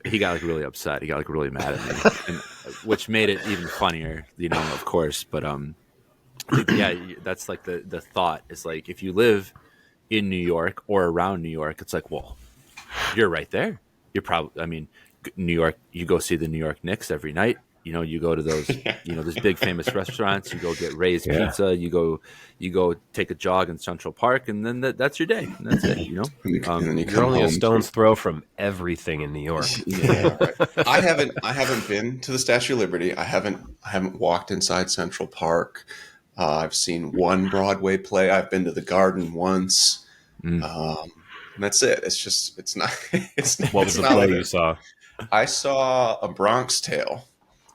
he got like really upset. He got like really mad at me, and, which made it even funnier, of course. But yeah, that's like the thought is like, if you live in New York or around New York, it's like, well, you're right there. You're probably, I mean, New York, you go see the New York Knicks every night. You go to those, those big famous restaurants. You go get Ray's pizza. You go take a jog in Central Park, and then that's your day. And that's it. And then you're only a stone's throw from everything in New York. Yeah, right. I haven't been to the Statue of Liberty. I haven't walked inside Central Park. I've seen one Broadway play. I've been to the Garden once. And that's it. It's not. What was the play you saw? I saw A Bronx Tale.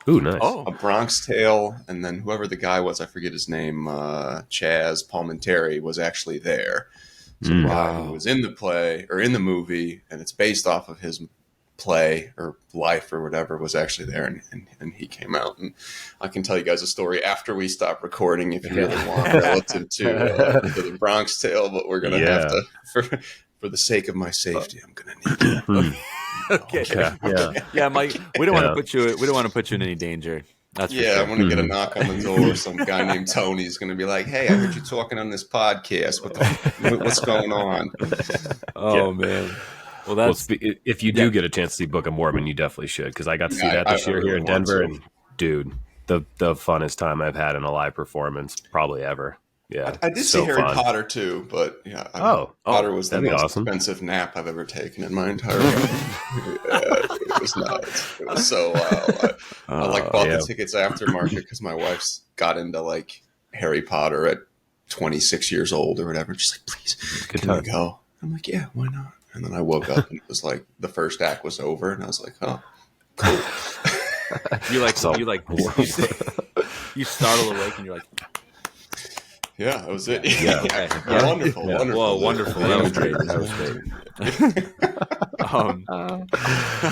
Ooh, nice. Oh. A Bronx Tale, and then whoever the guy was, I forget his name, Chaz Palminteri, was actually there. So Ryan was in the play, or in the movie, and it's based off of his play or life or whatever, was actually there, and he came out. And I can tell you guys a story after we stop recording if you really want, relative to the Bronx Tale, but we're going to have to, for the sake of my safety, I'm going to need to. Okay. Yeah, Mike. We don't want to put you. We don't want to put you in any danger. That's for sure. I'm going to get a knock on the door. Some guy named Tony is going to be like, "Hey, I heard you talking on this podcast. What's going on?" Oh man. Well, if you do get a chance to see Book of Mormon, you definitely should, because I got to see that this year here in Denver, and dude, the funnest time I've had in a live performance probably ever. Yeah, I did see Harry Potter too, but Potter was the most expensive nap I've ever taken in my entire life. It was nuts. It was so wild. I bought the tickets aftermarket because my wife's got into like Harry Potter at 26 years old or whatever. She's like, "Please, can we go?" I'm like, "Yeah, why not?" And then I woke up and it was like the first act was over, and I was like, "Oh, cool." You startle awake and you're like, yeah, that was it. Yeah. Wonderful. Whoa, wonderful. That was great.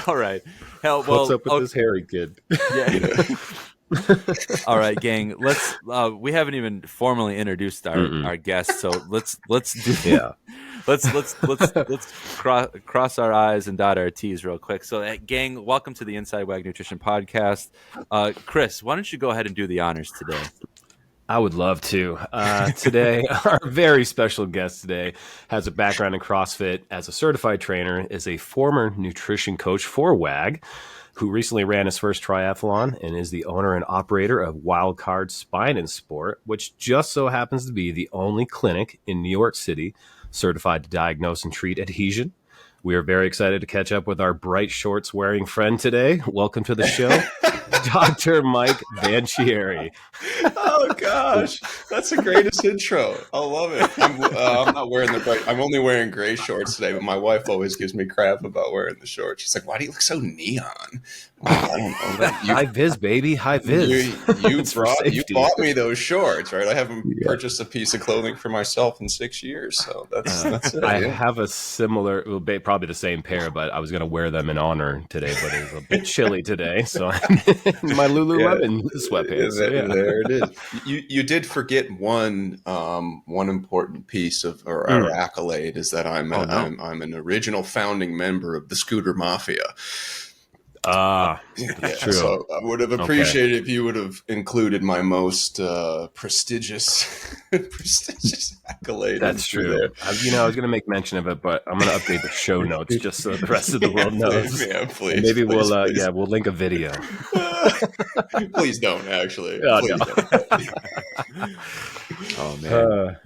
All right. Hell, well, what's up with this Harry kid? Yeah. All right, gang. Let's. We haven't even formally introduced our guests, so let's do. Yeah. Let's cross our I's and dot our T's real quick. So, gang, welcome to the Inside Wag Nutrition Podcast. Chris, why don't you go ahead and do the honors today? I would love to. Today, our very special guest today has a background in CrossFit as a certified trainer, is a former nutrition coach for WAG, who recently ran his first triathlon, and is the owner and operator of Wildcard Spine Sport, which just so happens to be the only clinic in New York City certified to diagnose and treat adhesion. We are very excited to catch up with our bright shorts wearing friend today. Welcome to the show, Dr. Mike Vanchieri. Oh gosh, that's the greatest intro. I love it. I'm not wearing the bright. I'm only wearing gray shorts today, but my wife always gives me crap about wearing the shorts. She's like, "Why do you look so neon?" I don't know. High vis, baby, high vis. You bought me those shorts, right? I haven't purchased a piece of clothing for myself in 6 years, so that's it. I have a similar, probably the same pair, but I was going to wear them in honor today, but it was a bit chilly today, so I'm in my Lululemon sweatpants. There it is. You did forget one important piece of our accolade is that I'm an original founding member of the Scooter Mafia. That's true. So I would have appreciated if you would have included my most prestigious accolade. That's true. I was going to make mention of it, but I'm going to update the show notes just so the rest of the world knows. Yeah, please. Maybe we'll link a video. Please don't, actually. Oh man.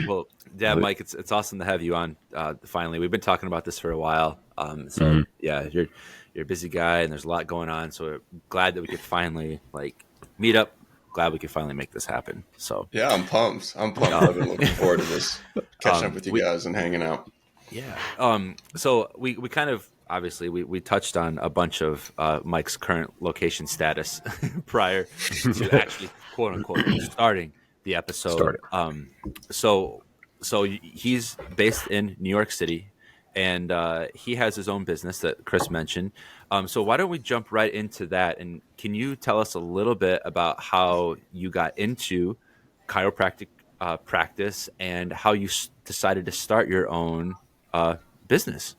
Well, yeah, Mike, it's awesome to have you on. Finally, we've been talking about this for a while. You're a busy guy and there's a lot going on. So we're glad that we could finally meet up. Glad we could finally make this happen. So yeah, I'm pumped. I've been looking forward to this, catching up with you guys and hanging out. Yeah. So we kind of, obviously we touched on a bunch of Mike's current location status prior to actually quote unquote starting the episode. So he's based in New York City. And he has his own business that Chris mentioned. So why don't we jump right into that? And can you tell us a little bit about how you got into chiropractic practice and how you decided to start your own business?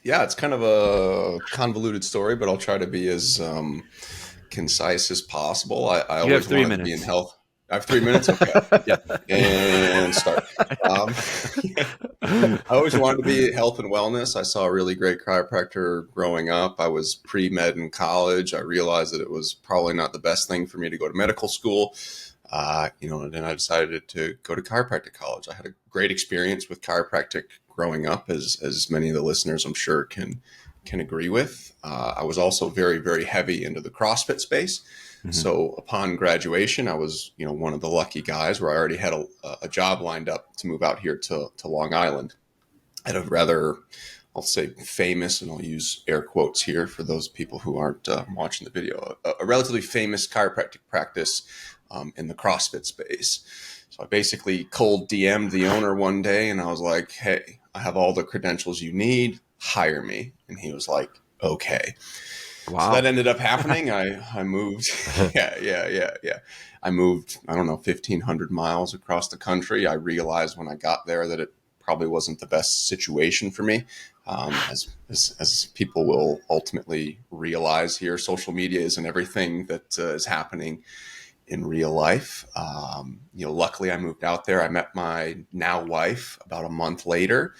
Yeah, it's kind of a convoluted story, but I'll try to be as concise as possible. I You have always 3 wanted to be in minutes. health. I have 3 minutes. Okay. Yeah. And start. Um, I always wanted to be health and wellness. I saw a really great chiropractor growing up. I was pre-med in college. I realized that it was probably not the best thing for me to go to medical school. And then I decided to go to chiropractic college. I had a great experience with chiropractic growing up, as many of the listeners I'm sure can agree with. I was also very, very heavy into the CrossFit space. So upon graduation, I was, one of the lucky guys where I already had a job lined up to move out here to Long Island at a rather, I'll say, famous, and I'll use air quotes here for those people who aren't watching the video, a relatively famous chiropractic practice in the CrossFit space. So I basically cold DM'd the owner one day, and I was like, hey, I have all the credentials you need, hire me. And he was like, okay. Wow. So that ended up happening. I moved. Yeah. I moved, I don't know, 1,500 miles across the country. I realized when I got there that it probably wasn't the best situation for me. As people will ultimately realize here, social media isn't everything that is happening in real life. Luckily I moved out there. I met my now wife about a month later.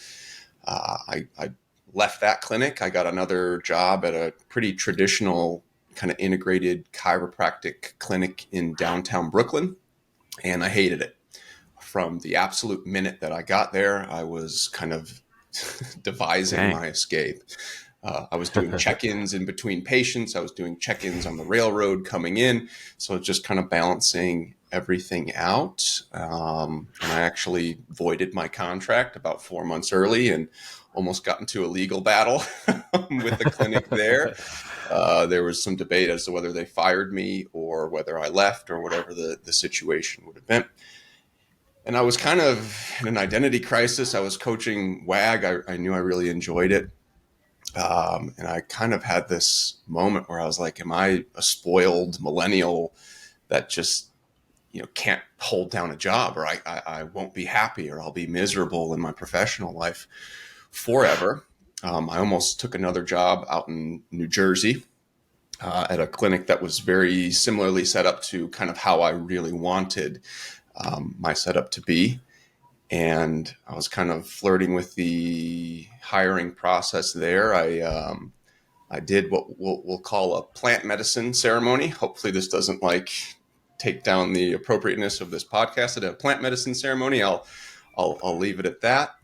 I left that clinic. I got another job at a pretty traditional kind of integrated chiropractic clinic in downtown Brooklyn, and I hated it. From the absolute minute that I got there, I was kind of devising my escape. I was doing check-ins in between patients. I was doing check-ins on the railroad coming in. So just kind of balancing everything out. And I actually voided my contract about 4 months early and almost got into a legal battle with the clinic there. There was some debate as to whether they fired me or whether I left or whatever the situation would have been. And I was kind of in an identity crisis. I was coaching WAG. I knew I really enjoyed it. And I kind of had this moment where I was like, am I a spoiled millennial that just, can't hold down a job, or I won't be happy, or I'll be miserable in my professional life forever. I almost took another job out in New Jersey at a clinic that was very similarly set up to kind of how I really wanted my setup to be. And I was kind of flirting with the hiring process there. I did what we'll call a plant medicine ceremony. Hopefully this doesn't take down the appropriateness of this podcast. I did a plant medicine ceremony. I'll leave it at that.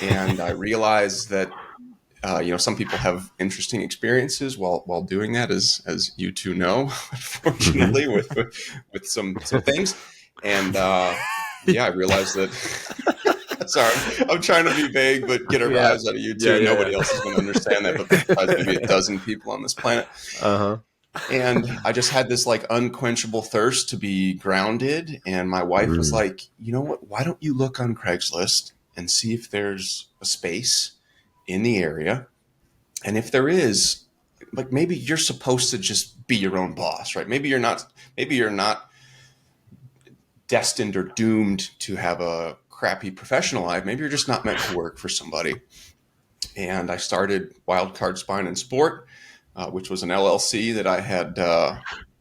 And I realized that some people have interesting experiences while doing that, as you two know, unfortunately, with some things. And I realized that. Sorry, I'm trying to be vague, but get a rise out of you too. Nobody else is going to understand that, but besides maybe a dozen people on this planet. And I just had this unquenchable thirst to be grounded. And my wife was like, you know what? Why don't you look on Craigslist and see if there's a space in the area? And if there is, maybe you're supposed to just be your own boss, right? Maybe you're not destined or doomed to have a crappy professional life. Maybe you're just not meant to work for somebody. And I started Wildcard Spine and Sport, which was an LLC that I had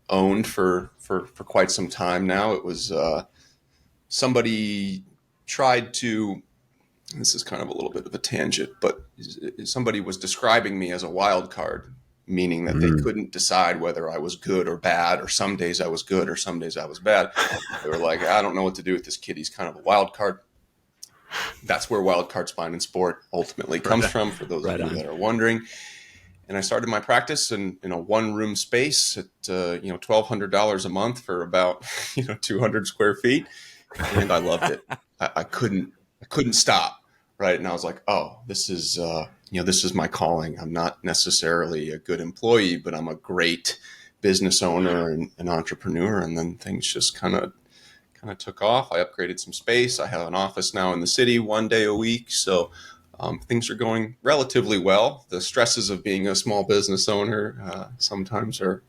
owned for quite some time now. It was somebody tried to, this is kind of a little bit of a tangent, but somebody was describing me as a wild card, meaning that they couldn't decide whether I was good or bad, or some days I was good or some days I was bad. They were like, I don't know what to do with this kid. He's kind of a wild card. That's where Wildcard Spine and Sport ultimately comes from, for those of you that are wondering. And I started my practice in a one-room space at $1,200 a month for about 200 square feet, and I loved it. I couldn't stop. Right. And I was like, oh, this is my calling. I'm not necessarily a good employee, but I'm a great business owner and an entrepreneur. And then things just kind of took off. I upgraded some space. I have an office now in the city 1 day a week. So things are going relatively well. The stresses of being a small business owner sometimes are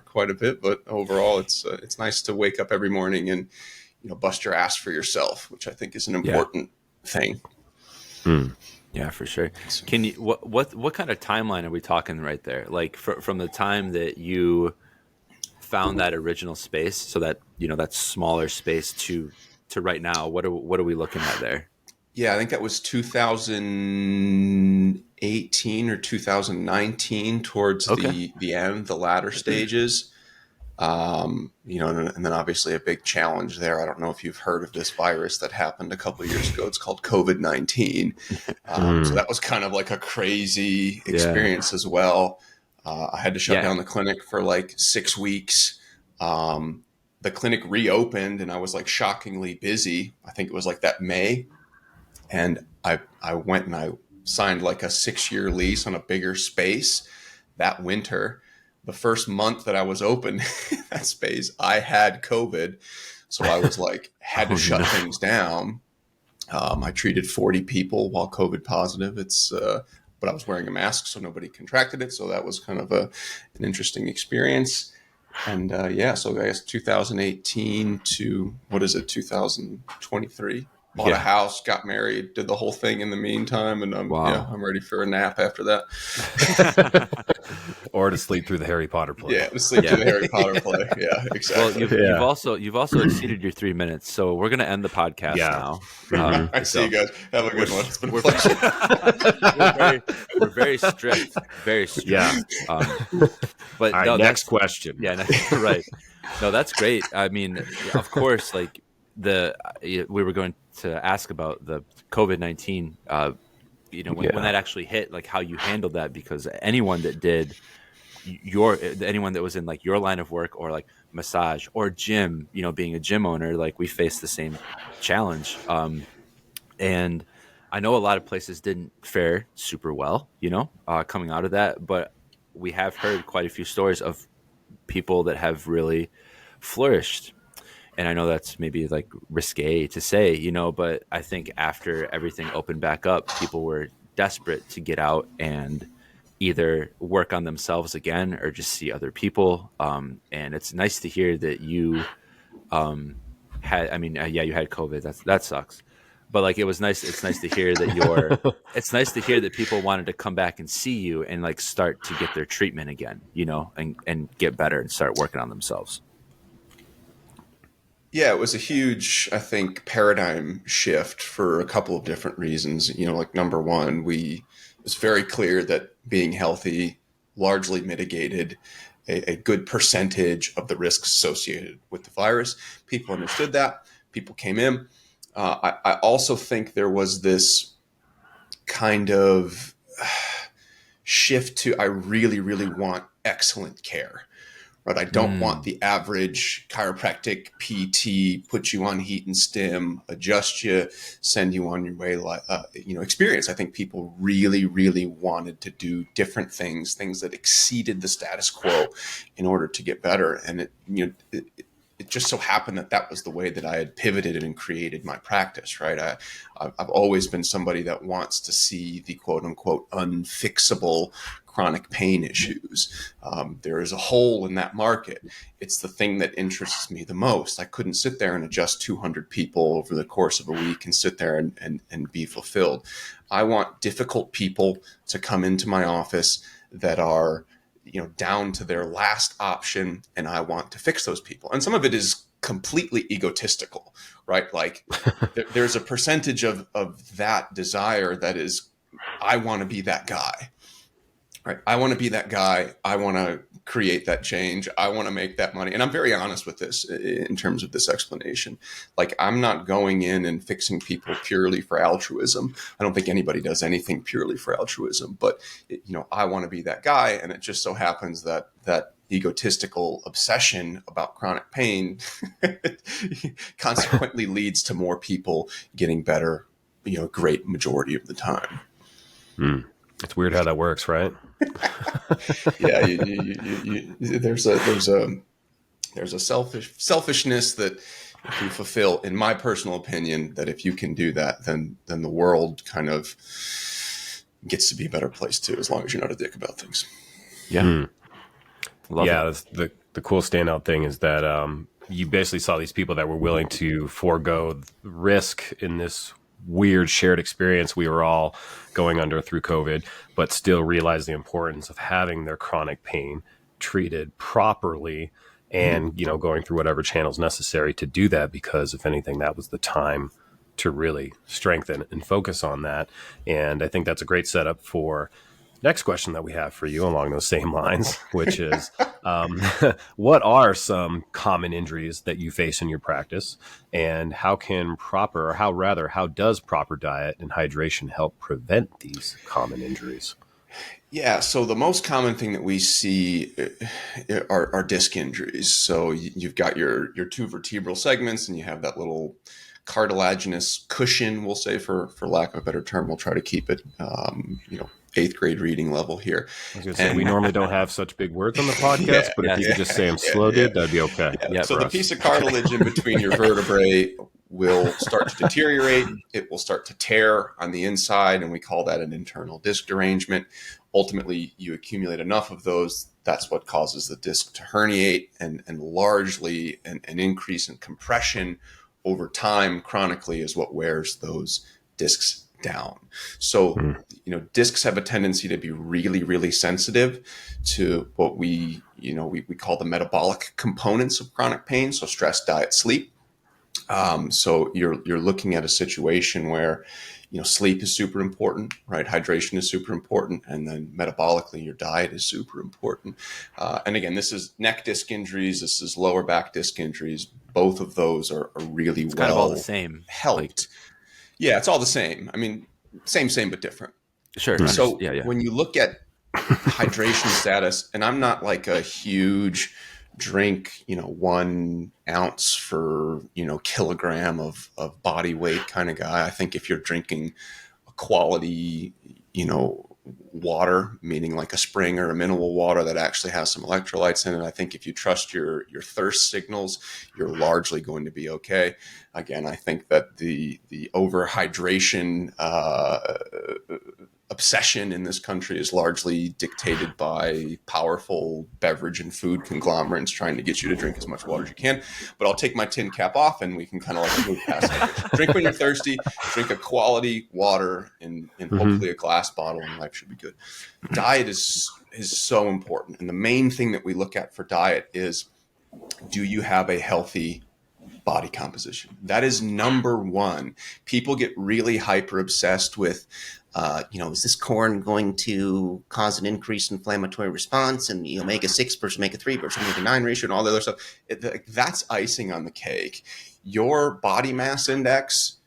quite a bit, but overall it's nice to wake up every morning and, bust your ass for yourself, which I think is an important thing. Yeah, for sure. Can you what kind of timeline are we talking right there? Like from the time that you found that original space, so that that smaller space to right now, what are we looking at there? Yeah, I think that was 2018 or 2019 towards Okay. the end, the latter stages. And then obviously a big challenge there. I don't know if you've heard of this virus that happened a couple of years ago. It's called COVID-19. So that was kind of like a crazy Yeah. experience as well. I had to shut Yeah. down the clinic for like 6 weeks. The clinic reopened and I was like shockingly busy. I think it was like that May. And I went and I signed like a 6-year lease on a bigger space that winter. The first month that I was open that space, I had COVID. So I was like, had to shut things down. I treated 40 people while COVID positive. But I was wearing a mask so nobody contracted it. So that was kind of an interesting experience. And so I guess 2018 to, 2023? Bought a house, got married, did the whole thing in the meantime, and I'm ready for a nap after that. Or to sleep through the Harry Potter play. Yeah, to sleep through the Harry Potter play. Yeah, exactly. Well, you've also exceeded your 3 minutes, so we're gonna end the podcast now. I see you guys. Have a good one. It's been a pleasure. we're very strict, very strict. Yeah. But all right, no, next question. Yeah, right. No, that's great. I mean, of course, like we were going to ask about the COVID-19. When that actually hit, like how you handled that, because anyone that did anyone that was in like your line of work or like massage or gym, being a gym owner, like we faced the same challenge. And I know a lot of places didn't fare super well, coming out of that, but we have heard quite a few stories of people that have really flourished. And I know that's maybe like risque to say, but I think after everything opened back up, people were desperate to get out and either work on themselves again or just see other people. And it's nice to hear that you you had COVID. That sucks. But like, it's nice to hear that it's nice to hear that people wanted to come back and see you and like start to get their treatment again, and get better and start working on themselves. Yeah, it was a huge, I think, paradigm shift for a couple of different reasons. Like number one, it was very clear that being healthy largely mitigated a good percentage of the risks associated with the virus. People understood that. People came in. I also think there was this kind of shift to, I really, really want excellent care. Right, I don't want the average chiropractic PT put you on heat and stim, adjust you, send you on your way, experience. I think people really, really wanted to do different things that exceeded the status quo in order to get better. And it just so happened that was the way that I had pivoted and created my practice, right? I've always been somebody that wants to see the quote unquote unfixable chronic pain issues. There is a hole in that market. It's the thing that interests me the most. I couldn't sit there and adjust 200 people over the course of a week and sit there and be fulfilled. I want difficult people to come into my office that are down to their last option, and I want to fix those people. And some of it is completely egotistical, right? Like there's a percentage of that desire that is, I want to be that guy, right? I want to be that guy. I want to create that change. I want to make that money. And I'm very honest with this in terms of this explanation. Like, I'm not going in and fixing people purely for altruism. I don't think anybody does anything purely for altruism, but I want to be that guy. And it just so happens that egotistical obsession about chronic pain consequently leads to more people getting better, a great majority of the time. It's weird how that works, right? Yeah, there's a selfishness that you fulfill, in my personal opinion, that if you can do that, then the world kind of gets to be a better place too, as long as you're not a dick about things. Yeah. That's the cool standout thing is that you basically saw these people that were willing to forego risk in this weird shared experience we were all going under through COVID, but still realize the importance of having their chronic pain treated properly and, going through whatever channels necessary to do that, because if anything, that was the time to really strengthen and focus on that. And I think that's a great setup for next question that we have for you along those same lines, which is, what are some common injuries that you face in your practice, and how does proper diet and hydration help prevent these common injuries? Yeah, so the most common thing that we see are disc injuries. So you've got your two vertebral segments, and you have that little cartilaginous cushion, we'll say, for lack of a better term. We'll try to keep it, 8th grade reading level here. I was going to say, we normally don't have such big words on the podcast, but if you could just say them slow, dude, that'd be okay. So the piece of cartilage in between your vertebrae will start to deteriorate. It will start to tear on the inside, and we call that an internal disc derangement. Ultimately, you accumulate enough of those, that's what causes the disc to herniate, and largely an increase in compression over time chronically is what wears those discs down. So, discs have a tendency to be really, really sensitive to what we call the metabolic components of chronic pain. So stress, diet, sleep. So you're looking at a situation where, sleep is super important, right? Hydration is super important. And then metabolically, your diet is super important. And again, this is neck disc injuries. This is lower back disc injuries. Both of those are really it's kind of all the same. Helped. Yeah, it's all the same. I mean, same, but different. Sure. So when you look at hydration status, and I'm not like a huge drink, 1 ounce for, kilogram of body weight kind of guy. I think if you're drinking a quality, water, meaning like a spring or a mineral water that actually has some electrolytes in it, I think if you trust your thirst signals, you're largely going to be okay. Again, I think that the overhydration obsession in this country is largely dictated by powerful beverage and food conglomerates trying to get you to drink as much water as you can. But I'll take my tin cap off, and we can kind of like move past that. Drink when you're thirsty, drink a quality water in hopefully a glass bottle, and life should be good. Diet is so important. And the main thing that we look at for diet is, do you have a healthy body composition? That is number one. People get really hyper obsessed with, is this corn going to cause an increased inflammatory response, and omega-6 versus omega-3 versus omega-9 ratio and all the other stuff. That's icing on the cake. Your body mass index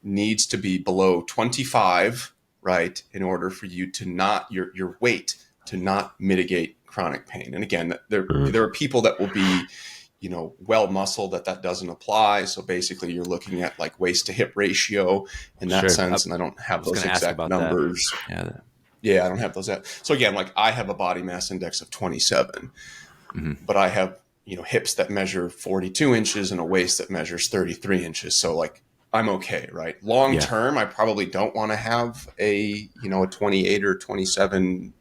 needs to be below 25, right, in order for you to not, your weight to not mitigate chronic pain. And again, there are people that will be, well muscled that doesn't apply. So basically you're looking at like waist to hip ratio in that sense. And I don't have those exact numbers. Yeah, I don't have those. So again, like I have a body mass index of 27, but I have, hips that measure 42 inches and a waist that measures 33 inches. So like I'm okay, right? Long term, I probably don't want to have a 28 or 27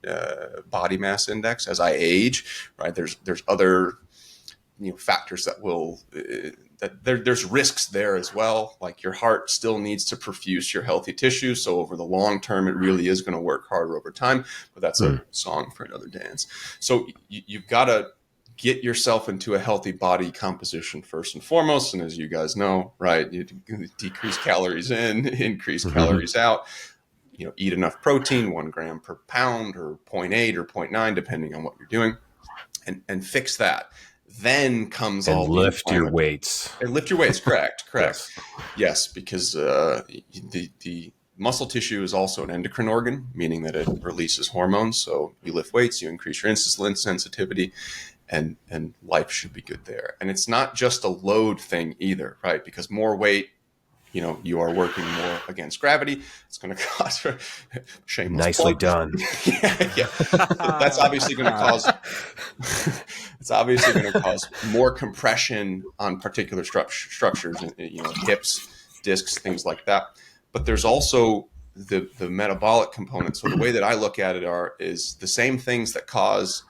body mass index as I age, right? There's other factors that will there's risks there as well. Like your heart still needs to perfuse your healthy tissue. So over the long term, it really is going to work harder over time, but that's a song for another dance. So you've got to get yourself into a healthy body composition first and foremost. And as you guys know, right, you decrease calories in, increase calories out, eat enough protein, 1 gram per pound or 0.8 or 0.9, depending on what you're doing, and fix that. Then comes lift your weights. And lift your weights, correct. Yes, because the muscle tissue is also an endocrine organ, meaning that it releases hormones. So you lift weights, you increase your insulin sensitivity, and life should be good there. And it's not just a load thing either, right? Because more weight, you are working more against gravity. It's going to cause shameless nicely plug. done. Yeah. That's obviously going to cause. It's obviously going to cause more compression on particular structures, hips, discs, things like that. But there's also the metabolic component. So the way that I look at it is the same things that cause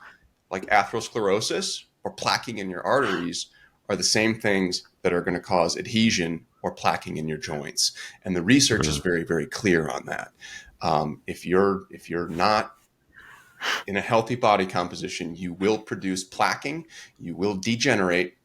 like atherosclerosis or plaquing in your arteries are the same things that are going to cause adhesion or plaquing in your joints. And the research is very, very clear on that. If you're not in a healthy body composition, you will produce plaquing, you will degenerate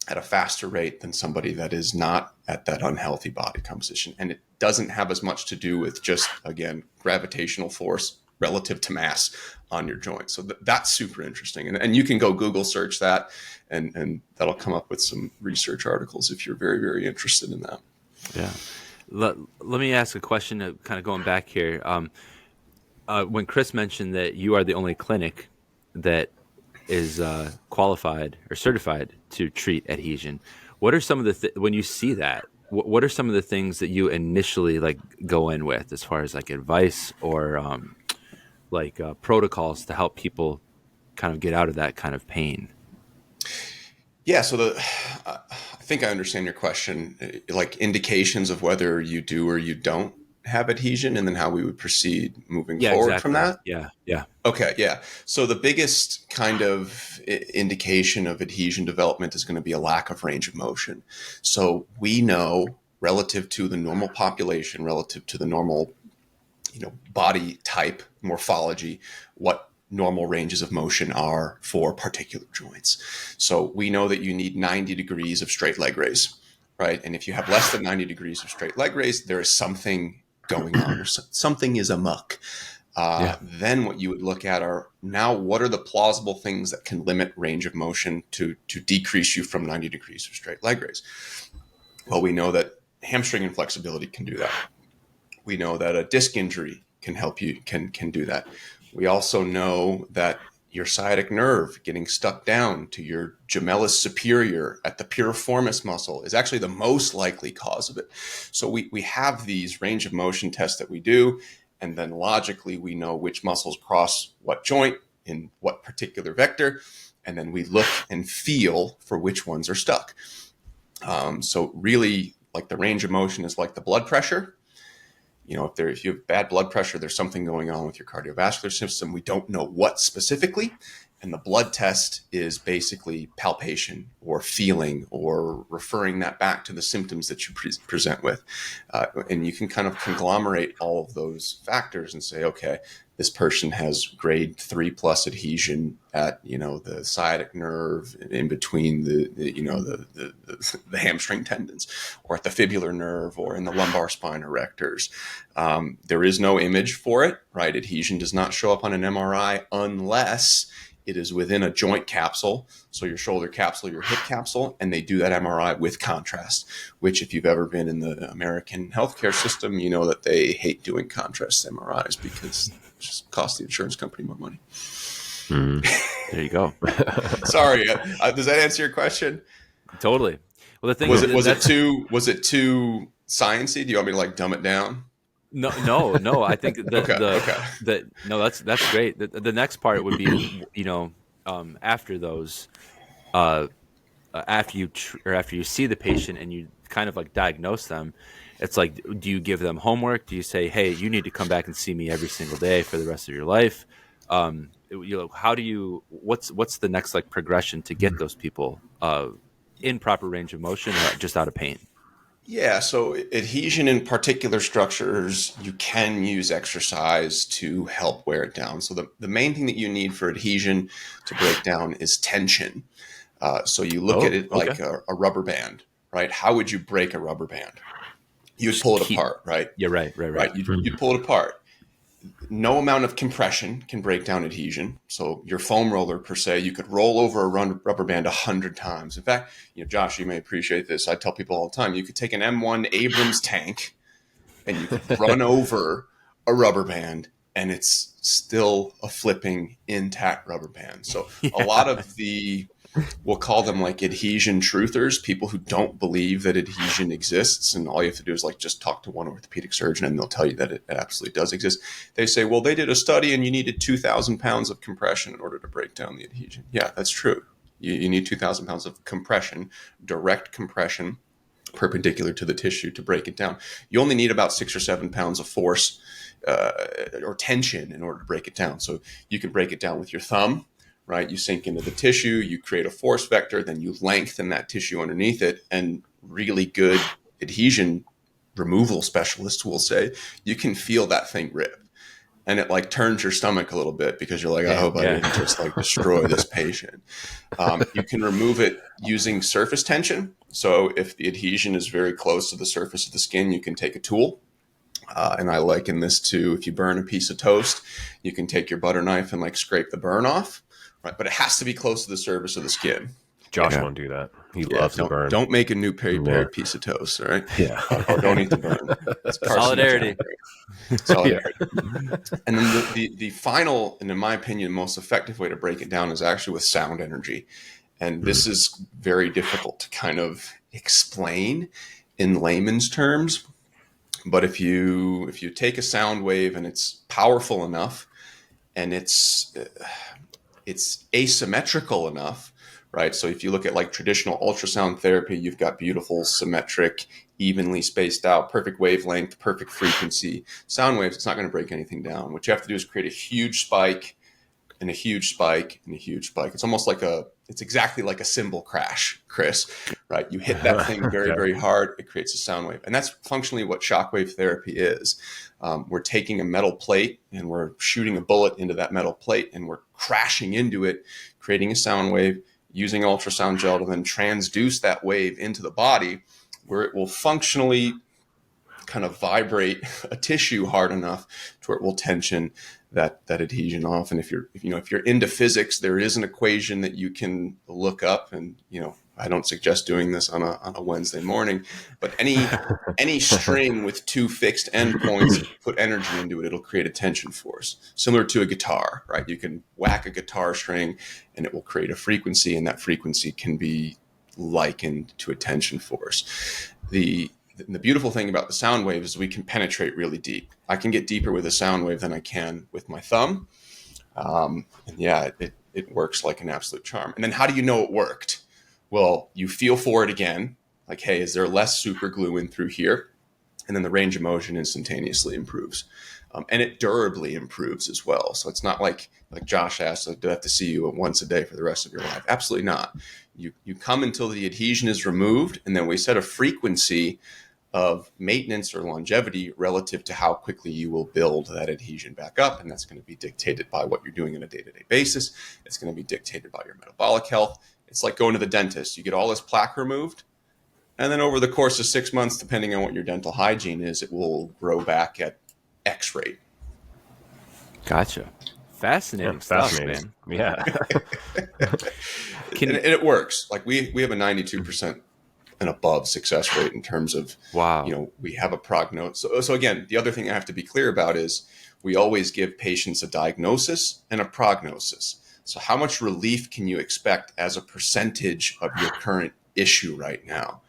at a faster rate than somebody that is not at that unhealthy body composition. And it doesn't have as much to do with just, again, gravitational force relative to mass on your joint. So that's super interesting. And you can go Google search that, and that'll come up with some research articles if you're very, very interested in that. Yeah. Let me ask a question, kind of going back here. When Chris mentioned that you are the only clinic that is qualified or certified to treat adhesion, what are some of the when you see that? What are some of the things that you initially like go in with, as far as like advice or protocols to help people kind of get out of that kind of pain? Yeah, so I think I understand your question, like indications of whether you do or you don't have adhesion, and then how we would proceed moving forward from that. Yeah. Okay, yeah. So the biggest kind of indication of adhesion development is going to be a lack of range of motion. So we know, relative to the normal population, relative to the normal, body type, morphology, what normal ranges of motion are for particular joints. So we know that you need 90 degrees of straight leg raise, right? And if you have less than 90 degrees of straight leg raise, there is something going on, or something is amok. Then what you would look at are, now what are the plausible things that can limit range of motion to decrease you from 90 degrees of straight leg raise? Well, we know that hamstring inflexibility can do that. We know that a disc injury can help you, can do that. We also know that your sciatic nerve getting stuck down to your gemellus superior at the piriformis muscle is actually the most likely cause of it. So we have these range of motion tests that we do, and then logically we know which muscles cross what joint in what particular vector, and then we look and feel for which ones are stuck. So really, like, the range of motion is like the blood pressure. If you have bad blood pressure, there's something going on with your cardiovascular system. We don't know what specifically. And the blood test is basically palpation or feeling or referring that back to the symptoms that you present with. And you can kind of conglomerate all of those factors and say, okay, this person has grade 3+ adhesion at, the sciatic nerve in between the hamstring tendons, or at the fibular nerve, or in the lumbar spine erectors. There is no image for it, right? Adhesion does not show up on an MRI unless it is within a joint capsule, so your shoulder capsule, your hip capsule, and they do that MRI with contrast, which, if you've ever been in the American healthcare system, you know that they hate doing contrast MRIs because it just costs the insurance company more money. There you go. Sorry, does that answer your question? Totally. Well, the thing was it too sciencey? Do you want me to dumb it down? No. I think that's great. The next part would be, after those, after you see the patient and you kind of diagnose them, it's like, do you give them homework? Do you say, hey, you need to come back and see me every single day for the rest of your life? How do you? What's the next progression to get those people in proper range of motion, or just out of pain? Yeah, so adhesion in particular structures, you can use exercise to help wear it down. So the main thing that you need for adhesion to break down is tension. So you look at it like a rubber band, right? How would you break a rubber band? You would pull it apart, right? Yeah, right. You'd pull it apart. No amount of compression can break down adhesion. So your foam roller, per se, you could roll over a rubber band 100 times. In fact, Josh, you may appreciate this. I tell people all the time, you could take an M1 Abrams tank and you could run over a rubber band, and it's still a flipping intact rubber band. So a lot of we'll call them adhesion truthers, people who don't believe that adhesion exists. And all you have to do is just talk to one orthopedic surgeon, and they'll tell you that it absolutely does exist. They say, well, they did a study and you needed 2,000 pounds of compression in order to break down the adhesion. Yeah, that's true. You need 2,000 pounds of compression, direct compression, perpendicular to the tissue, to break it down. You only need about 6 or 7 pounds of force or tension in order to break it down. So you can break it down with your thumb, right? You sink into the tissue, you create a force vector, then you lengthen that tissue underneath it, and really good adhesion removal specialists will say you can feel that thing rip. And it like turns your stomach a little bit because you're like, I hope I didn't just like destroy this patient. You can remove it using surface tension. So if the adhesion is very close to the surface of the skin, you can take a tool. And I liken this to if you burn a piece of toast, you can take your butter knife and like scrape the burn off, right? But it has to be close to the surface of the skin. Josh won't do that. He loves the burn. Don't make a new peri-peri piece of toast, all right? Yeah. Or don't eat the burn. It's Solidarity. Solidarity. And then the final, and in my opinion, most effective way to break it down is actually with sound energy. And this is very difficult to kind of explain in layman's terms. But if you take a sound wave and it's powerful enough and it's asymmetrical enough, right? So if you look at like traditional ultrasound therapy, you've got beautiful, symmetric, evenly spaced out, perfect wavelength, perfect frequency. Sound waves, it's not going to break anything down. What you have to do is create a huge spike and a huge spike and a huge spike. It's almost like it's exactly like a cymbal crash, Chris, right? You hit that thing very, very hard, it creates a sound wave. And that's functionally what shockwave therapy is. We're taking a metal plate and we're shooting a bullet into that metal plate and we're crashing into it, creating a sound wave, using ultrasound gel to then transduce that wave into the body where it will functionally kind of vibrate a tissue hard enough to where it will tension that adhesion off. And if you're into physics, there is an equation that you can look up, and I don't suggest doing this on a Wednesday morning, but any string with two fixed endpoints, put energy into it, it'll create a tension force, similar to a guitar, right? You can whack a guitar string and it will create a frequency, and that frequency can be likened to a tension force. The beautiful thing about the sound wave is we can penetrate really deep. I can get deeper with a sound wave than I can with my thumb. It works like an absolute charm. And then how do you know it worked? Well, you feel for it again, like, hey, is there less super glue in through here? And then the range of motion instantaneously improves. And it durably improves as well. So it's not like Josh asked, like, do I have to see you once a day for the rest of your life? Absolutely not. You come until the adhesion is removed, and then we set a frequency of maintenance or longevity relative to how quickly you will build that adhesion back up. And that's going to be dictated by what you're doing on a day-to-day basis. It's going to be dictated by your metabolic health. It's like going to the dentist. You get all this plaque removed, and then over the course of 6 months, depending on what your dental hygiene is, it will grow back at X rate. Gotcha. Fascinating stuff, man. Yeah. And it works. Like we have a 92% and above success rate in terms of, we have a prognosis. So again, the other thing I have to be clear about is we always give patients a diagnosis and a prognosis. So how much relief can you expect as a percentage of your current issue right now?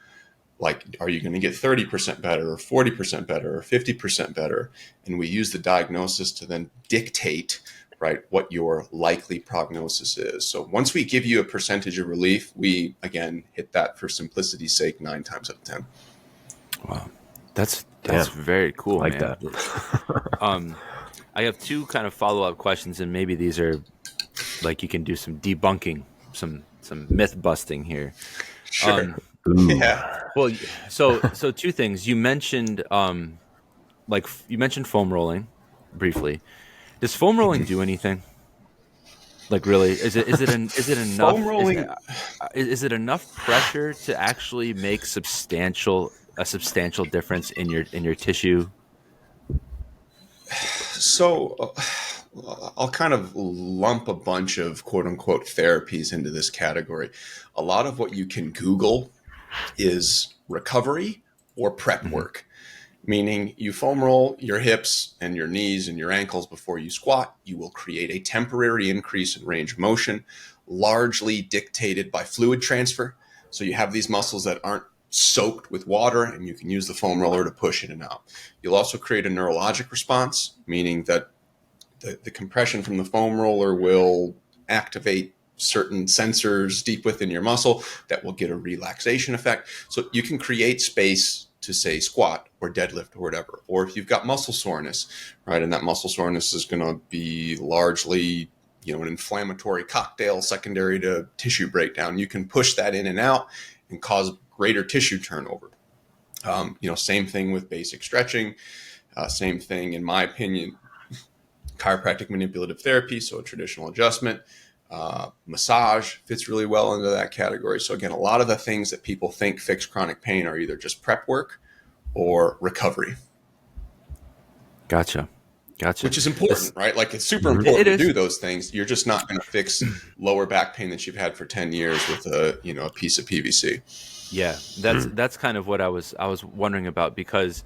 Like, are you going to get 30% better or 40% better or 50% better? And we use the diagnosis to then dictate, right, what your likely prognosis is. So once we give you a percentage of relief, we, again, hit that for simplicity's sake 9 times out of 10. Wow. That's very cool, like man. That. I have 2 kind of follow-up questions, and maybe these are like you can do some debunking, some myth busting here. Sure. Yeah. Well, so 2 things. You mentioned you mentioned foam rolling briefly. Does foam rolling do anything? Like, really, is it enough? Foam rolling, is it enough pressure to actually make a substantial difference in your tissue? So I'll kind of lump a bunch of quote unquote therapies into this category. A lot of what you can Google is recovery or prep work, meaning you foam roll your hips and your knees and your ankles before you squat. You will create a temporary increase in range of motion, largely dictated by fluid transfer. So you have these muscles that aren't soaked with water, and you can use the foam roller to push in and out. You'll also create a neurologic response, meaning that the compression from the foam roller will activate certain sensors deep within your muscle that will get a relaxation effect. So you can create space to, say, squat or deadlift or whatever. Or if you've got muscle soreness, right, and that muscle soreness is going to be largely an inflammatory cocktail secondary to tissue breakdown. You can push that in and out and cause greater tissue turnover. Same thing with basic stretching. Same thing, in my opinion, chiropractic manipulative therapy, so a traditional adjustment. Massage fits really well into that category. So again, a lot of the things that people think fix chronic pain are either just prep work or recovery. Gotcha. Which is important, right? Like, it's super important to do those things. You're just not going to fix lower back pain that you've had for 10 years with a piece of PVC. Yeah, that's kind of what I was wondering about, because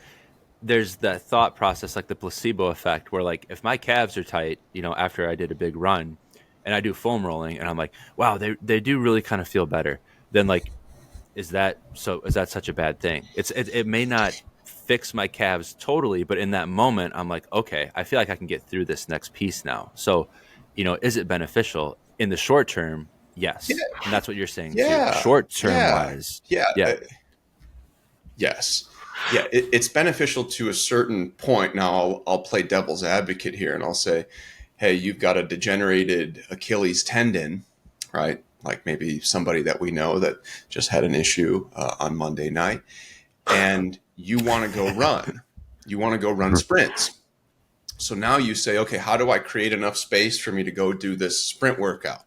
there's that thought process, like the placebo effect, where like if my calves are tight, after I did a big run and I do foam rolling and I'm like, wow, they do really kind of feel better. Then like, is that such a bad thing? It may not fix my calves totally, but in that moment I'm like, okay, I feel like I can get through this next piece now. So, is it beneficial in the short term? Yes. Yeah. And that's what you're saying too. Short term wise. Yeah. Yes. Yeah. It's beneficial to a certain point. Now I'll play devil's advocate here and I'll say, hey, you've got a degenerated Achilles tendon, right? Like maybe somebody that we know that just had an issue on Monday night, and you want to go run. You want to go run sprints. So now you say, okay, how do I create enough space for me to go do this sprint workout?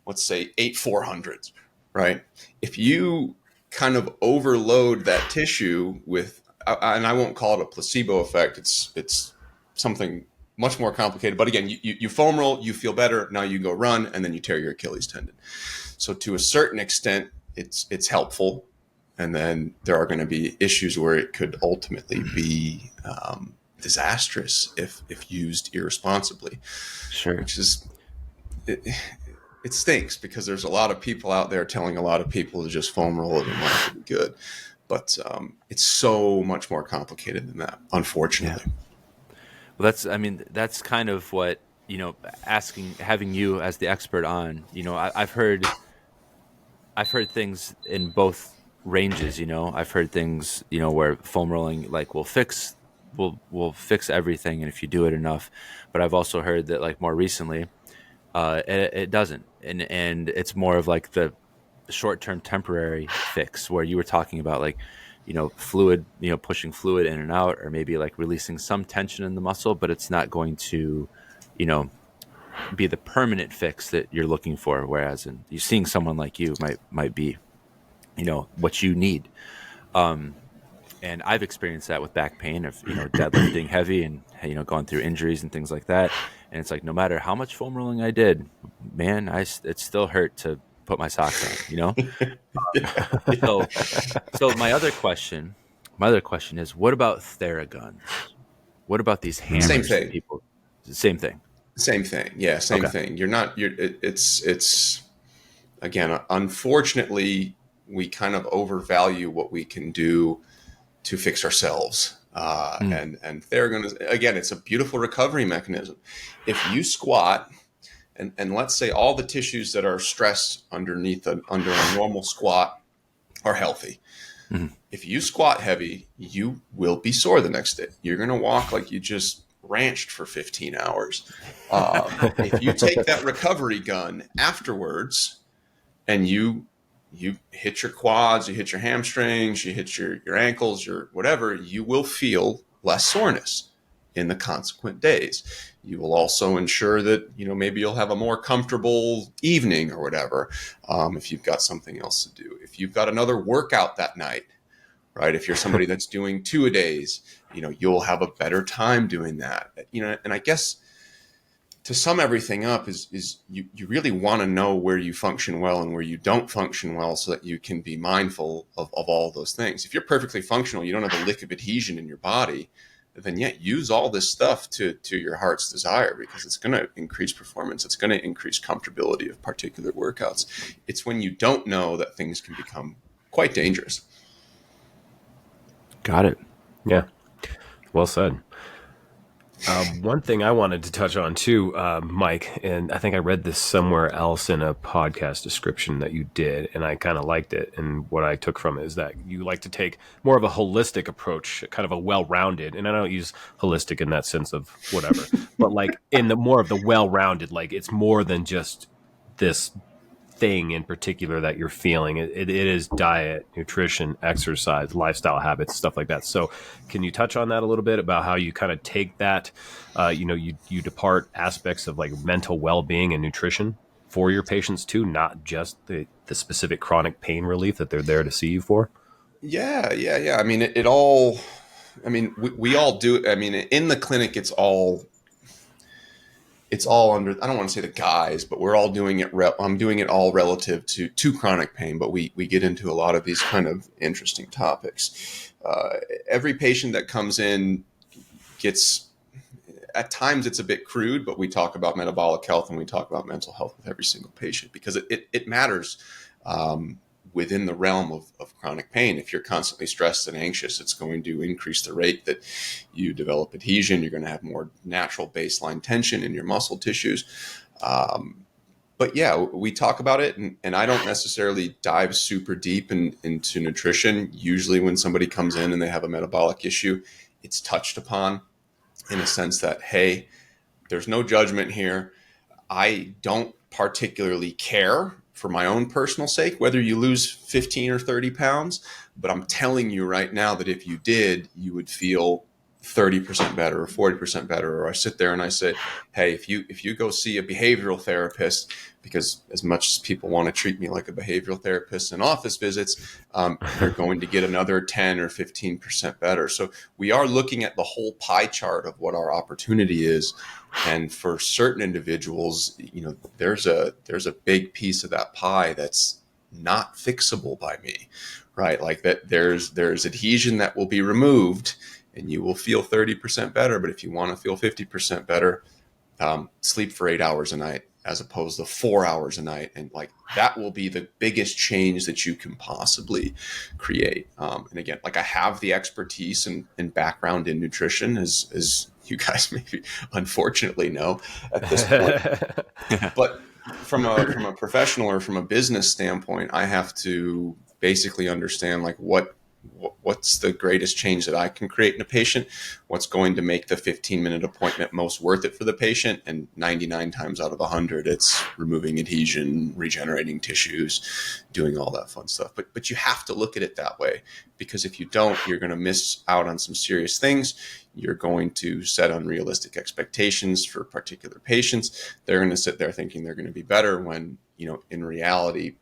Let's say 8 400s, right? If you kind of overload that tissue with, and I won't call it a placebo effect, it's something much more complicated. But again, you foam roll, you feel better, now you go run, and then you tear your Achilles tendon. So to a certain extent, it's helpful. And then there are going to be issues where it could ultimately be disastrous if used irresponsibly. Sure. Which is... It stinks, because there's a lot of people out there telling a lot of people to just foam roll it and want it to be good. But it's so much more complicated than that, unfortunately. Yeah. Well, that's kind of what, having you as the expert on, I've heard things in both ranges, I've heard things, where foam rolling like will fix everything. And if you do it enough, but I've also heard that like more recently, it doesn't. And it's more of like the short-term temporary fix, where you were talking about like, fluid, pushing fluid in and out, or maybe like releasing some tension in the muscle, but it's not going to, be the permanent fix that you're looking for. Whereas you seeing someone like you might be, what you need. And I've experienced that with back pain of, deadlifting heavy and, going through injuries and things like that. And it's like, no matter how much foam rolling I did, man, it still hurt to put my socks on, So my other question is, what about Theraguns? What about these hammers? Same thing. People, same thing. Same thing. Yeah. Same thing. It's again, unfortunately, we kind of overvalue what we can do to fix ourselves. And Theragun is, again, it's a beautiful recovery mechanism. If you squat, and let's say all the tissues that are stressed under a normal squat are healthy. Mm-hmm. If you squat heavy, you will be sore the next day. You're going to walk like you just ranched for 15 hours. If you take that recovery gun afterwards and you hit your quads, you hit your hamstrings, you hit your ankles, your whatever, you will feel less soreness in the consequent days. You will also ensure that, maybe you'll have a more comfortable evening or whatever, if you've got something else to do. If you've got another workout that night, right? If you're somebody that's doing 2-a-days, you'll have a better time doing that. And I guess to sum everything up is you really want to know where you function well and where you don't function well, so that you can be mindful of all those things. If you're perfectly functional, you don't have a lick of adhesion in your body, then use all this stuff to your heart's desire, because it's going to increase performance. It's going to increase comfortability of particular workouts. It's when you don't know that things can become quite dangerous. Got it. Yeah. Well said. One thing I wanted to touch on too, Mike, and I think I read this somewhere else in a podcast description that you did, and I kind of liked it. And what I took from it is that you like to take more of a holistic approach, kind of a well-rounded, and I don't use holistic in that sense of whatever, but like in the more of the well-rounded, like it's more than just this thing in particular that you're feeling. It is diet, nutrition, exercise, lifestyle habits, stuff like that. So can you touch on that a little bit about how you kind of take that, you depart aspects of like mental well-being and nutrition for your patients too, not just the specific chronic pain relief that they're there to see you for? Yeah. I mean, it all, I mean, we all do it. I mean, in the clinic, it's all under, I don't want to say the guise, but we're all doing it. I'm doing it all relative to chronic pain, but we get into a lot of these kind of interesting topics. Every patient that comes in gets, at times it's a bit crude, but we talk about metabolic health and we talk about mental health with every single patient because it matters. Within the realm of chronic pain, if you're constantly stressed and anxious, it's going to increase the rate that you develop adhesion. You're going to have more natural baseline tension in your muscle tissues. But yeah, we talk about it, and I don't necessarily dive super deep into nutrition. Usually when somebody comes in and they have a metabolic issue, it's touched upon in a sense that, hey, there's no judgment here. I don't particularly care for my own personal sake whether you lose 15 or 30 pounds, but I'm telling you right now that if you did, you would feel 30% better or 40% better. Or I sit there and I say, hey, if you go see a behavioral therapist, because as much as people want to treat me like a behavioral therapist in office visits, you're going to get another 10 or 15% better. So we are looking at the whole pie chart of what our opportunity is. And for certain individuals, there's a big piece of that pie that's not fixable by me, right? Like that there's adhesion that will be removed and you will feel 30% better. But if you want to feel 50% better, sleep for 8 hours a night as opposed to 4 hours a night. And like that will be the biggest change that you can possibly create. And again, like I have the expertise and background in nutrition as you guys maybe unfortunately know at this point. But from a professional or from a business standpoint, I have to basically understand like what's the greatest change that I can create in a patient, what's going to make the 15-minute appointment most worth it for the patient. And 99 times out of 100, it's removing adhesion, regenerating tissues, doing all that fun stuff. But you have to look at it that way, because if you don't, you're going to miss out on some serious things. You're going to set unrealistic expectations for particular patients. They're going to sit there thinking they're going to be better when, in reality,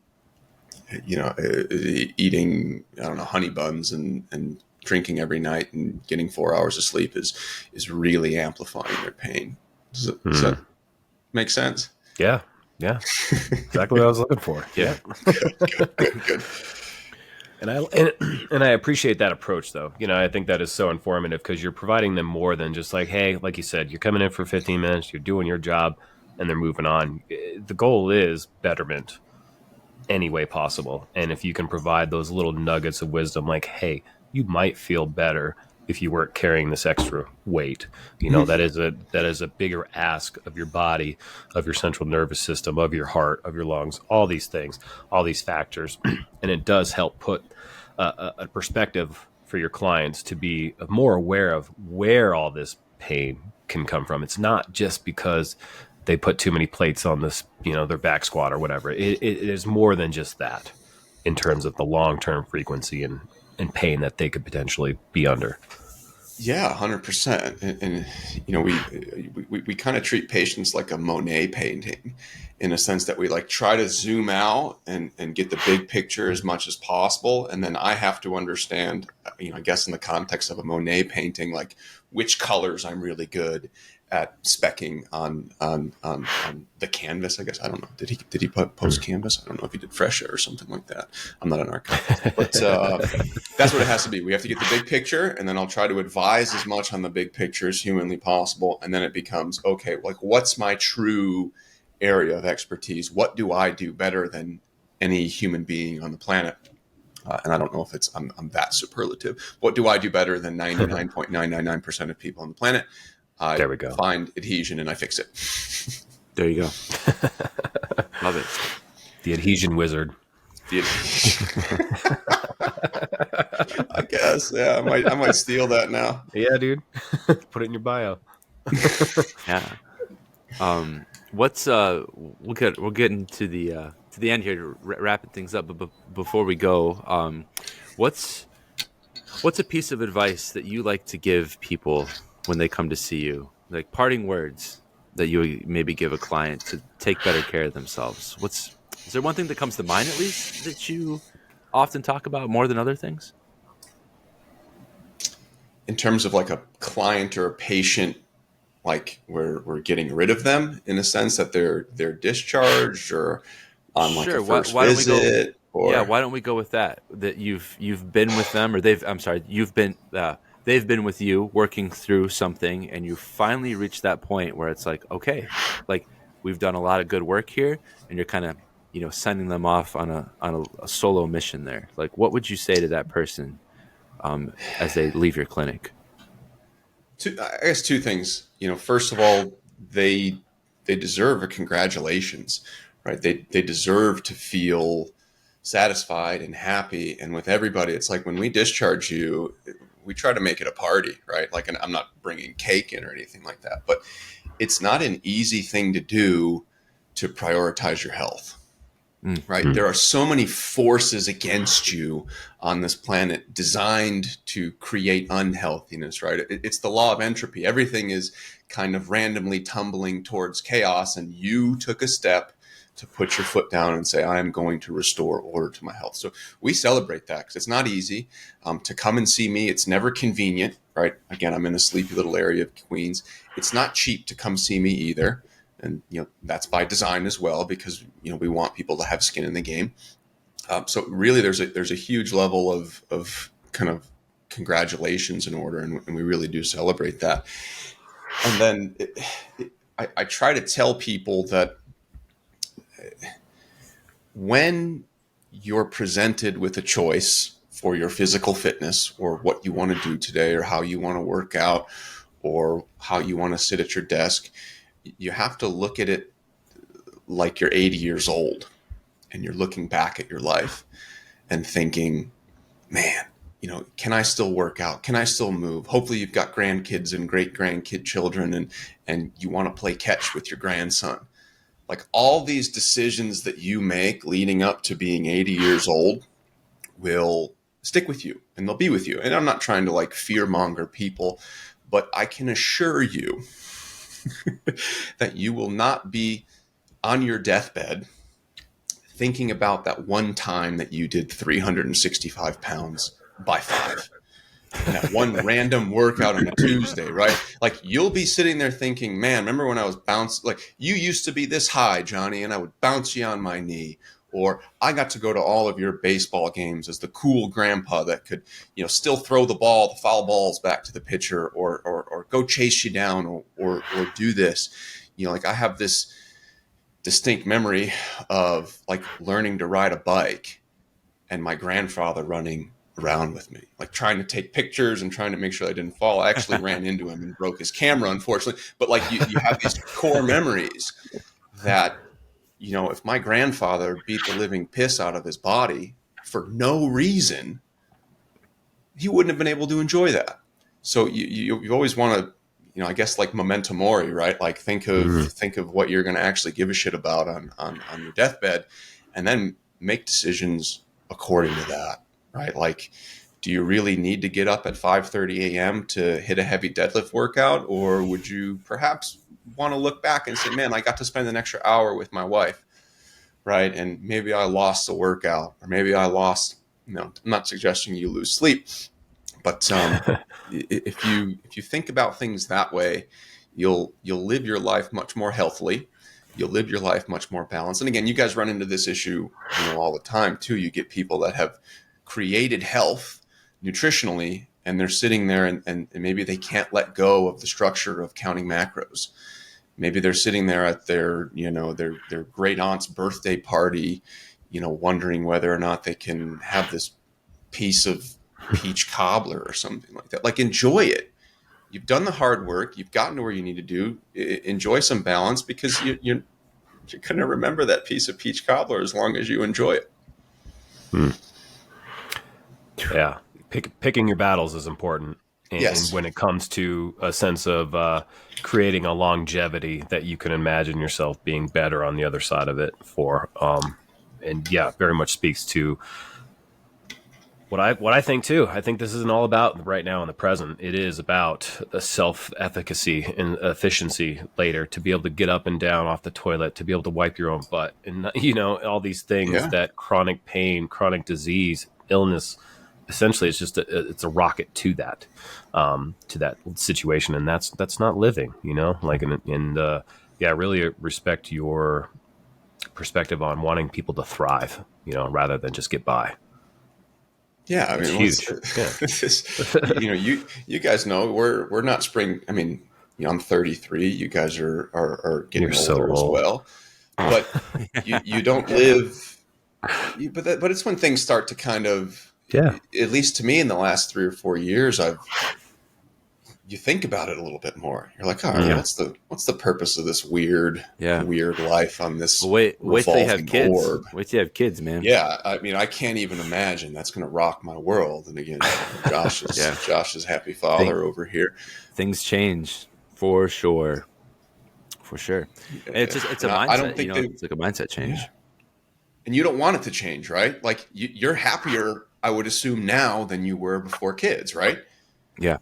eating, I don't know, honey buns and drinking every night and getting 4 hours of sleep is really amplifying their pain. Does that make sense? Yeah. Exactly what I was looking for. Yeah. Good. And I appreciate that approach, though. I think that is so informative because you're providing them more than just like, hey, like you said, you're coming in for 15 minutes, you're doing your job, and they're moving on. The goal is betterment any way possible. And if you can provide those little nuggets of wisdom, like, hey, you might feel better if you weren't carrying this extra weight. That is a bigger ask of your body, of your central nervous system, of your heart, of your lungs, all these things, all these factors. And it does help put a perspective for your clients to be more aware of where all this pain can come from. It's not just because they put too many plates on this, their back squat or whatever. It is more than just that in terms of the long-term frequency and pain that they could potentially be under. Yeah, 100%. And we kind of treat patients like a Monet painting in a sense that we like try to zoom out and get the big picture as much as possible. And then I have to understand, I guess in the context of a Monet painting, like which colors I'm really good at specking on the canvas. I guess I don't know. Did he put post canvas? I don't know if he did Fresha or something like that. I'm not an architect, but that's what it has to be. We have to get the big picture, and then I'll try to advise as much on the big picture as humanly possible. And then it becomes okay. Like, what's my true area of expertise? What do I do better than any human being on the planet? And I don't know if I'm that superlative. What do I do better than 99.999% of people on the planet? I There we go. find adhesion and I fix it. There you go. Love it. The adhesion wizard. The I guess, yeah, I might steal that now. Yeah, dude. Put it in your bio. Yeah. What's we're getting to the end here, to wrapping things up. But before we go, what's a piece of advice that you like to give people when they come to see you? Like parting words that you maybe give a client to take better care of themselves. Is there one thing that comes to mind, at least, that you often talk about more than other things? In terms of like a client or a patient, like we're getting rid of them in a sense that they're discharged or on like a first why don't we go? visit, or Yeah, why don't we go with that? That you've been with them, or they've been with you working through something, and you finally reached that point where it's like, okay, like we've done a lot of good work here, and you're kind of sending them off on a solo mission there. Like, what would you say to that person as they leave your clinic? I guess two things. First of all, they deserve a congratulations, right? They deserve to feel satisfied and happy. And with everybody, it's like when we discharge you, we try to make it a party, right? Like, and I'm not bringing cake in or anything like that, but it's not an easy thing to do to prioritize your health. Right. There are so many forces against you on this planet designed to create unhealthiness, right? It's the law of entropy. Everything is kind of randomly tumbling towards chaos. And you took a step to put your foot down and say, I am going to restore order to my health. So we celebrate that because it's not easy to come and see me. It's never convenient, right? Again, I'm in a sleepy little area of Queens. It's not cheap to come see me either. And, that's by design as well, because, we want people to have skin in the game. So really there's a huge level of kind of congratulations in order. And we really do celebrate that. And then I try to tell people that when you're presented with a choice for your physical fitness or what you want to do today or how you want to work out or how you want to sit at your desk, you have to look at it like you're 80 years old and you're looking back at your life and thinking, man, can I still work out? Can I still move? Hopefully you've got grandkids and great grandkid children and you want to play catch with your grandson. Like all these decisions that you make leading up to being 80 years old will stick with you and they'll be with you. And I'm not trying to like fear monger people, but I can assure you that you will not be on your deathbed thinking about that one time that you did 365 pounds by 5. And that one random workout on a Tuesday, right? Like you'll be sitting there thinking, man, remember when I was bounced, like you used to be this high, Johnny, and I would bounce you on my knee. Or I got to go to all of your baseball games as the cool grandpa that could, still throw the foul balls back to the pitcher or go chase you down or do this. Like I have this distinct memory of like learning to ride a bike and my grandfather running around with me, like trying to take pictures and trying to make sure I didn't fall. I actually ran into him and broke his camera, unfortunately. But like you have these core memories that, if my grandfather beat the living piss out of his body for no reason, he wouldn't have been able to enjoy that. So you always want to, I guess like memento mori, right? Like think of what you're going to actually give a shit about on your deathbed, and then make decisions according to that, right? Like, do you really need to get up at 5:30 a.m. to hit a heavy deadlift workout, or would you perhaps want to look back and say, man, I got to spend an extra hour with my wife, right? And maybe I lost the workout, or maybe I lost, I'm not suggesting you lose sleep, but if you think about things that way, you'll live your life much more healthily. You'll live your life much more balanced. And again, you guys run into this issue, all the time too. You get people that have created health nutritionally, and they're sitting there and maybe they can't let go of the structure of counting macros. Maybe they're sitting there at their great aunt's birthday party, wondering whether or not they can have this piece of peach cobbler or something like that. Like, enjoy it, you've done the hard work. You've gotten to where you need to do. Enjoy some balance, because you're going to remember that piece of peach cobbler as long as you enjoy it. Yeah. Picking your battles is important. And Yes. when it comes to a sense of creating a longevity that you can imagine yourself being better on the other side of it for. And yeah, very much speaks to what I think too. I think this isn't all about right now in the present. It is about the self-efficacy and efficiency later, to be able to get up and down off the toilet, to be able to wipe your own butt, and all these things that chronic pain, chronic disease, illness. Essentially, it's just it's a rocket to that situation, and that's not living, I really respect your perspective on wanting people to thrive, rather than just get by. Yeah, I mean, it's huge. You guys know we're not spring. I mean, I'm 33. You guys are getting older as well, but you don't live. But it's when things start to kind of. Yeah. At least to me, in the last 3 or 4 years, you think about it a little bit more. You're like, what's the purpose of this weird life on this? Wait till you have kids. Orb? Wait till you have kids, man. Yeah, I mean, I can't even imagine. That's going to rock my world. And again, Josh's happy father over here. Things change for sure. For sure. It's a mindset. I don't think it's like a mindset change. Yeah. And you don't want it to change, right? Like you're happier, I would assume, now than you were before kids, right? Yeah.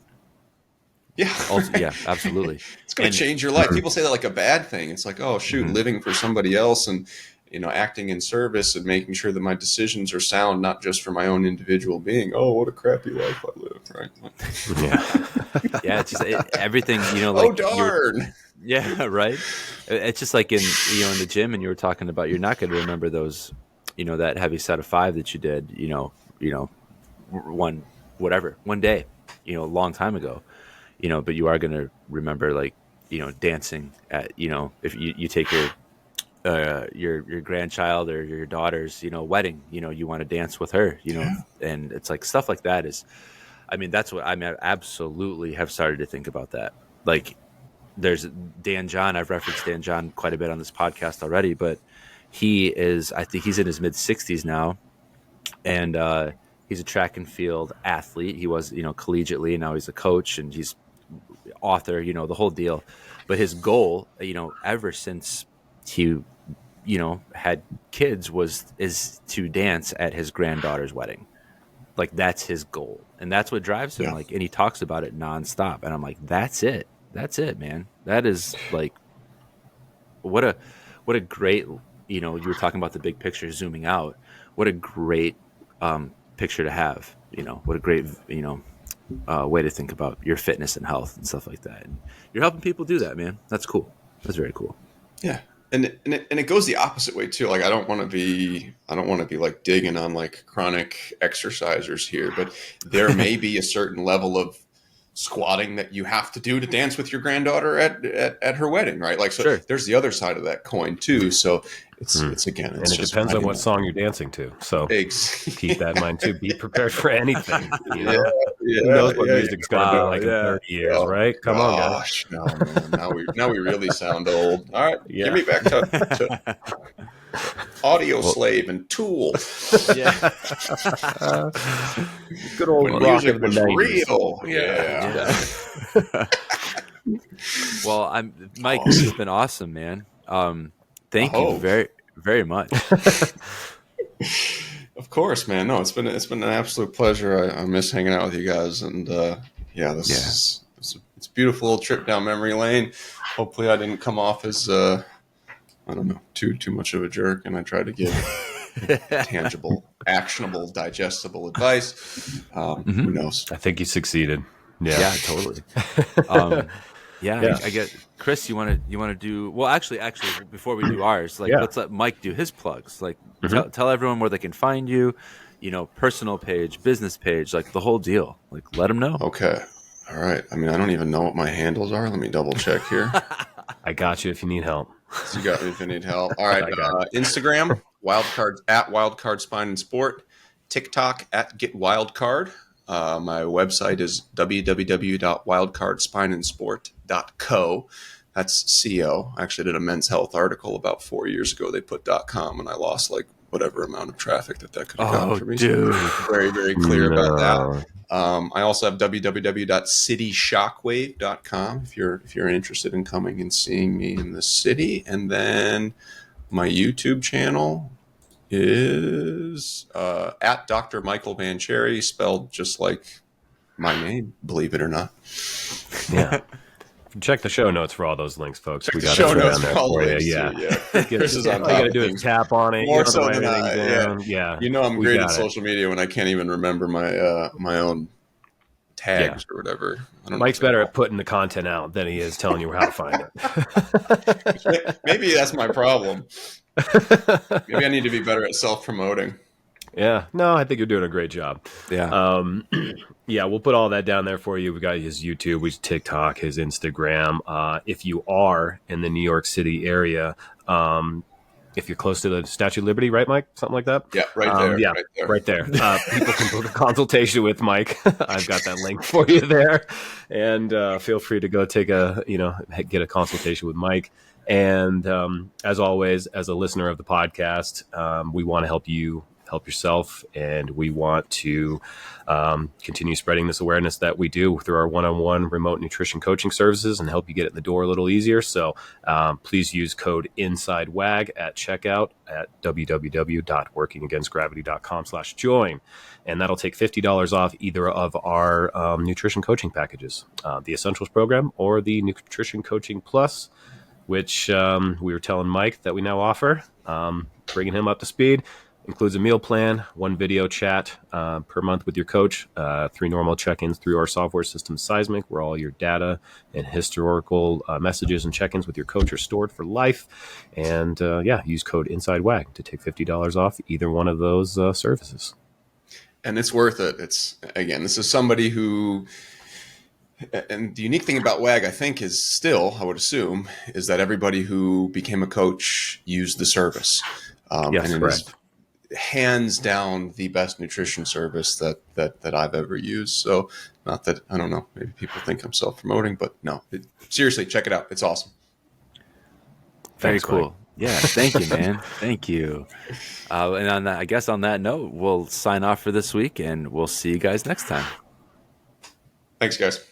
Yeah. Also, yeah, absolutely. It's going to change your life. People say that like a bad thing. It's like, oh, shoot, living for somebody else and, acting in service and making sure that my decisions are sound, not just for my own individual being. Oh, what a crappy life I live, right? Yeah. Yeah, it's just everything, like. Oh, darn. Yeah, right. It's just like in the gym, and you were talking about you're not going to remember those, that heavy set of 5 that you did, one day, a long time ago, but you are going to remember dancing at, if you take your grandchild or your daughter's, wedding, you want to dance with her, and it's like stuff like that is, I mean, that's what I absolutely have started to think about that. Like, there's Dan John. I've referenced Dan John quite a bit on this podcast already, but I think he's in his mid 60s now, and he's a track and field athlete. He was, collegiately, and now he's a coach, and he's author, the whole deal. But his goal, ever since he, had kids is to dance at his granddaughter's wedding. Like, that's his goal, and that's what drives him. Yeah. Like, and he talks about it nonstop, and I'm like, that's it, man. That is like, what a great, you were talking about the big picture, zooming out. What a great picture to have. What a great, way to think about your fitness and health and stuff like that. And you're helping people do that, man. That's cool. That's very cool. Yeah. And it goes the opposite way too. Like, I don't want to be like digging on like chronic exercisers here, but there may be a certain level of squatting that you have to do to dance with your granddaughter at her wedding, right? Like, so sure. There's the other side of that coin too. So it's again, it's and it depends on what song you're dancing to. So keep that in mind too. Be prepared for anything. Who knows what music's going to be like in 30 years, right? Come on, guys. No, man. Now we really sound old. All right, give me back to Audio Slave and Tool. Yeah. Good old when rock music of the was 90s. real. Yeah. Well, Mike, this has been awesome, man. Thank you very, very much. Of course, man. No, it's been an absolute pleasure. I miss hanging out with you guys, and it's a beautiful little trip down memory lane. Hopefully, I didn't come off as I don't know, too much of a jerk, and I tried to give tangible, actionable, digestible advice. Who knows? I think you succeeded. Yeah, totally. I get Chris. You want to do well? Actually, before we do ours, let's let Mike do his plugs. Like, tell everyone where they can find you. Personal page, business page, like the whole deal. Like, let them know. Okay. All right. I mean, I don't even know what my handles are. Let me double check here. I got you if you need help. So you got me if you need help. All right. Instagram, Wildcard, at Wildcard Spine and Sport. TikTok, at Get Wildcard. My website is www.wildcardspineandsport.co. That's CO. I actually did a Men's Health article about 4 years ago. They put .com, and I lost like whatever amount of traffic that could have gotten for me. Dude. So very, very clear about that. I also have www.cityshockwave.com if you're interested in coming and seeing me in the city. And then my YouTube channel is at Dr. Michael Vanchieri, spelled just like my name, believe it or not. Yeah. Check the show notes for all those links, folks. Check we the got show it notes down there for all for the you. links Yeah. too, yeah. Chris is on all you top got to of do is things. tap on it. More you so write than everything I, down. Yeah. You know, I'm We great got at it. social media when I can't even remember my own tags or whatever. I don't Mike's know better at putting the content out than he is telling you how to find it. Maybe that's my problem. Maybe I need to be better at self-promoting. Yeah, no, I think you're doing a great job. Yeah. Yeah, we'll put all that down there for you. We got his YouTube, his TikTok, his Instagram. If you are in the New York City area, if you're close to the Statue of Liberty, right, Mike? Something like that? Yeah, right there. Yeah, right there. People can book a consultation with Mike. I've got that link for you there. And feel free to go get a consultation with Mike. And as always, as a listener of the podcast, we want to help you help yourself, and we want to continue spreading this awareness that we do through our one-on-one remote nutrition coaching services and help you get it in the door a little easier. So please use code INSIDEWAG at checkout at www.workingagainstgravity.com/join, and that'll take $50 off either of our nutrition coaching packages, the Essentials program or the Nutrition Coaching Plus, which we were telling Mike that we now offer, bringing him up to speed. Includes a meal plan, 1 video chat per month with your coach, 3 normal check-ins through our software system Seismic, where all your data and historical messages and check-ins with your coach are stored for life. And use code INSIDEWAG to take $50 off either one of those services. And it's worth it. This is somebody who, and the unique thing about WAG, I think, is still, I would assume, is that everybody who became a coach used the service. Yes, and correct. Hands down the best nutrition service that I've ever used. So not that, I don't know, maybe people think I'm self-promoting, but no, seriously, check it out. It's awesome. Very Thanks, cool. Mike. Yeah. Thank you, man. Thank you. And on that, I guess on that note, we'll sign off for this week, and we'll see you guys next time. Thanks, guys.